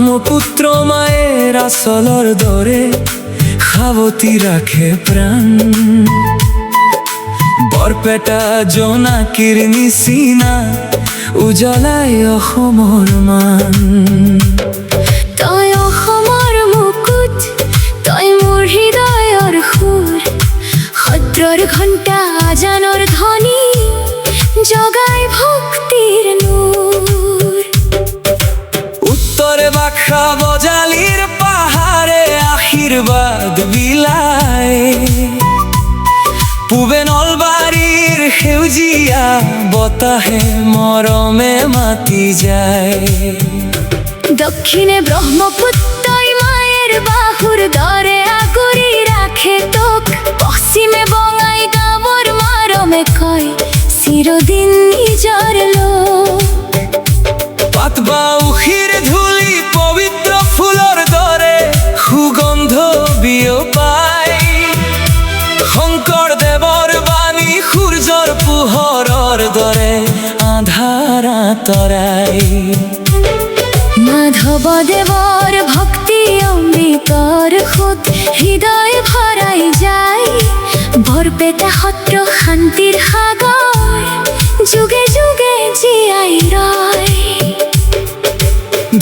ব্রহ্মপুত্র মায়ের আচলৰ দৰে সাৱটি ৰাখে প্ৰাণ বৰপেটা জোনাকীৰ নিচিনা উজ্বলাই অসমৰ মান তই অসমৰ মুকুট তই মোৰ হৃদয়ৰ সুৰ সত্ৰৰ ঘণ্টা আজানৰ ধ্বনি জগাই ভক্তিৰ নূৰ উত্তৰে বাখা বজালিৰ পাহাৰে আশীৰ্বাদ বিলায় পূবে নলবাৰীৰ সেউজীয়া বতাহে মৰমে মাতি যায় দক্ষিণে ব্ৰহ্মপুত্ৰই মায়েৰ বাহুৰ দৰে আগুৰি ৰাখে তোক পশ্চিমে বঙাইগাঁৱৰ মৰমে কয় চিৰদিন নিজৰ লোক পাতবা উশিৰ ধূলি পবিত্ৰ ফুলৰ দৰে সুগন্ধ বিয়পায় শংকৰদেৱৰ বাণী সূৰ্যৰ পোহৰৰ দৰে আন্ধাৰ আঁতৰাই মাধৱদেৱৰ ভক্তি অমৃতৰ সোঁত হৃদয় ভৰাই যায় বৰপেটা সত্ৰ শান্তিৰ সাগৰ যুগে যুগে জীয়াই ৰয়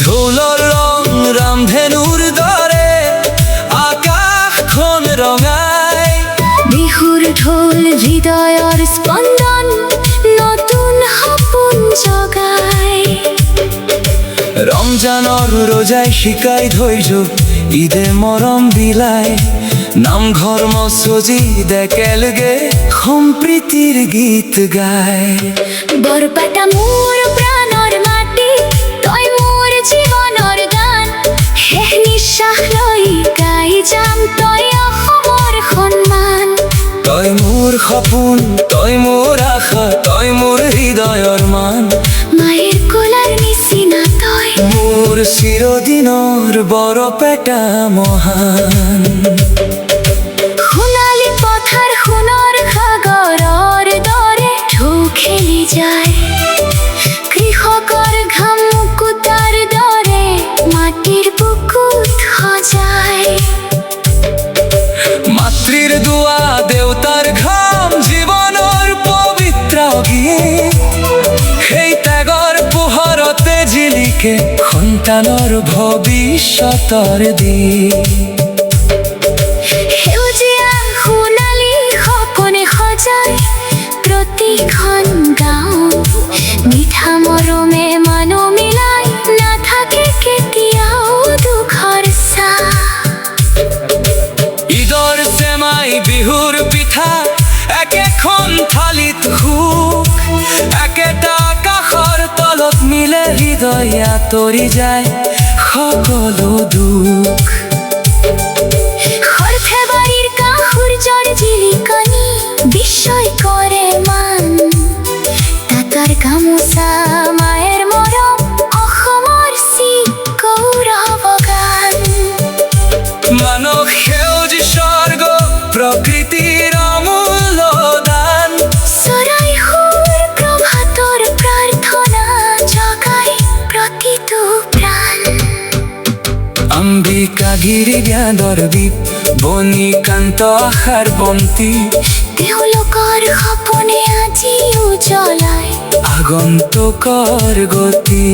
ঢোলৰ ৰং ৰামধেনুৰ দৰে আকাশখন ৰঙাই বিহুৰ ঢোল হৃদয়ৰ স্পন্দন নতুন সপোন জগাই ৰমজানৰ ৰোজাই শিকাই ধৈৰ্য ঈদে মৰম বিলাই নামঘৰ মছজিদ একেলগে সম্প্ৰীতিৰ গীত গায় বৰপেটা মোৰ প্ৰাণৰ মাটি তই মোৰ জীৱনৰ গান শেষ নিশ্বাস লৈ গাই যাম তই অসমৰ সন্মান তই মোৰ সপোন তই মোৰ আশা তই মোৰ হৃদয়ৰ মান মায়েৰ কোলাৰ নিচিনা তই মোৰ চিৰদিনৰ বৰপেটা মহান সোণালী পথাৰ সোণৰ সাগৰৰ দৰে ঢৌ খেলি যায় কৃষকৰ ঘাম মুকুতাৰ দৰে মাটিৰ বুকুত সজায় মাতৃৰ দুৱা দেউতাৰ ঘাম জীৱনৰ পবিত্ৰ গীত সেই ত্যাগৰ পোহৰতে জিলিকে সন্তানৰ ভৱিষ্যতৰ দিশ সেউজীয়া সোণালী সপোনে সজায় প্ৰতিখন গাঁও মিঠা মৰমে মানুহ মিলাই নাথাকে কেতিয়াও দুখৰ ছাঁ ঈদৰ চেমাই বিহুৰ পিঠা একেখন থালিত সুখ একেটা আকাশৰ তলত মিলে হৃদয় আঁতৰি যায় সকলো দুখ সৰ্থেবাৰীৰ সূৰ্যৰ জিলিকনি বিস্ময় কৰে মান তাতৰ গামোচা মায়েৰ মৰম অসমৰ গৌৰৱ গান মানৱ সেউজ স্বৰ্গ প্ৰকৃতিৰ অমূল্য দান চৰাই সুৰ প্ৰভাতৰ প্ৰাৰ্থনা জগাই প্ৰতিটো প্ৰাণ অম্বিকা গিৰি ব্যাদৰ দ্বীপ বনিকান্ত আশাৰ বন্তি তেওঁলোকৰ সপোনে আজি উজ্বলাই আগন্তুকৰ গতি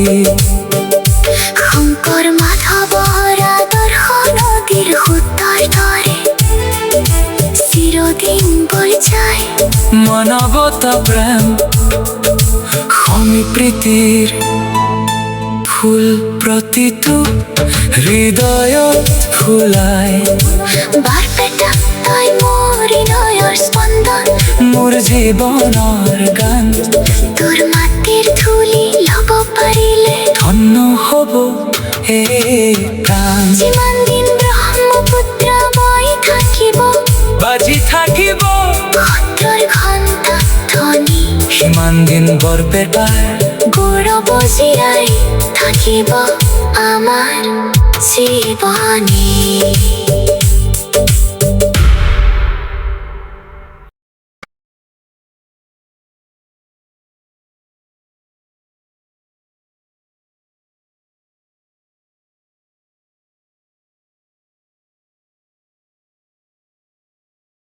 শংকৰ মাধৱৰ আদৰ্শ নদীৰ সোঁতৰ দৰে চিৰদিন বৈ যায় মানৱতা প্ৰেম সমীপ্ৰীতিৰ ফুল প্ৰতিটো হৃদয়ত ফুলাই বাৰপেটা তই মোৰ হৃদয়ৰ স্পন্দন মোৰ জীৱনৰ গান তোৰ মাটিৰ ধূলি ল'ব পাৰিলে ধন্য হ'ব এই প্ৰাণ যিমান দিন ব্ৰহ্মপুত্ৰ বৈ থাকিব বাজি থাকিব সত্ৰৰ ঘণ্টা ধ্বনি সিমান দিন বৰপেটাৰ গৌৰৱ জীয়াই থাকিব আমাৰ জীৱনী